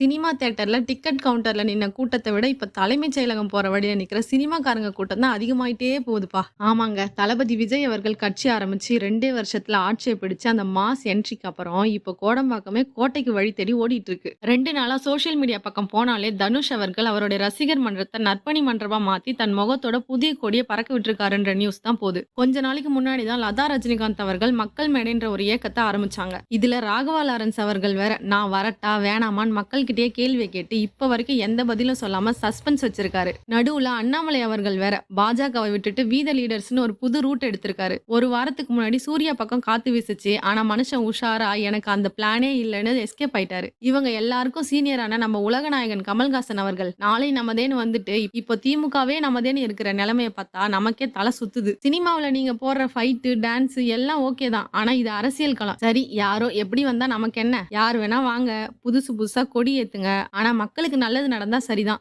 Cinema தியேட்டர்ல ticket கவுண்டர்ல நின்ன கூட்டத்த விட, இப்ப தலைமைச் செயலகம் போற வழியில நிக்கிற சினிமாக்காரங்க கூட்டம் தான் அதிகமாயிட்டே போகுதுப்பா. ஆமாங்க. தளபதி விஜய் அவர்கள் கட்சி ஆரம்பிச்சு 2 வருஷத்துல ஆட்சிய பிடிச்சு, அந்த மாஸ் என்ட்ரிக்கு அப்புறம், இப்ப கோடம்பாக்கமே கோட்டைக்கு வழி தேடி ஓடிட்டு இருக்கு. 2 நாளா சோசியல் மீடியா பக்கம் போனாலே, தனுஷ் அவர்கள் அவருடைய ரசிகர் மன்றத்த நற்பணி மன்றமா மாத்தி, தன் முகத்தோட புதிய கொடிய பறக்க விட்டுருக்காருன்ற நியூஸ் தான் போது. கொஞ்ச நாளைக்கு முன்னாடி தான் லதா ரஜினிகாந்த் அவர்கள் மக்கள் மேடைன்ற ஒரு இயக்கத்த ஆரம்பிச்சாங்க. இதுல ராகவா லாரன்ஸ் அவர்கள் வேற, நான் வரட்டா? வேணாமான்னு மக்கள்கிட்டயே கேள்விய கேட்டு, இப்ப வரைக்கும் எந்த பதிலும் சொல்லாம சஸ்பென்ஸ் வச்சிருக்காரு. நடுவுல அண்ணாமலை அவர்கள் வேற, பாஜகவை விட்டுட்டு வீத லீடர்ஸ்ன்னு ஒரு புது ரூட் எடுத்திருக்காரு. ஒரு வாரத்துக்கு முன்னாடி சூர்யா பக்கம் காத்து வீசுச்சு. ஆனா மனுஷன் உஷாரா, எனக்கு அந்த பிளானே இல்லன்னு எஸ்கேப் ஆயிட்டாரு. இவங்க எல்லாருக்கும் சீனியரான நம்ம உலகநாயகன் கமல்ஹாசன் அவர்கள், நாளை நமதேன்னு வந்துட்டு, இப்போ திமுகவே நமதேன்னு இருக்கிற நிலைமைய பார்த்தா, நமக்கே தல சுத்துது. சினிமாவுல நீங்க போடுற ஃபைட்டு, டான்ஸ் எல்லாம் ஓகே தான். ஆனா இது அரசியல் களம். சரி, யாரோ எப்படி வந்தா நமக்கு என்ன? யார் வேணா வாங்க. புதுசு புதுசா கொடி ஏத்துங்க. ஆனா மக்களுக்கு நல்லது நடந்தா சரிதான்.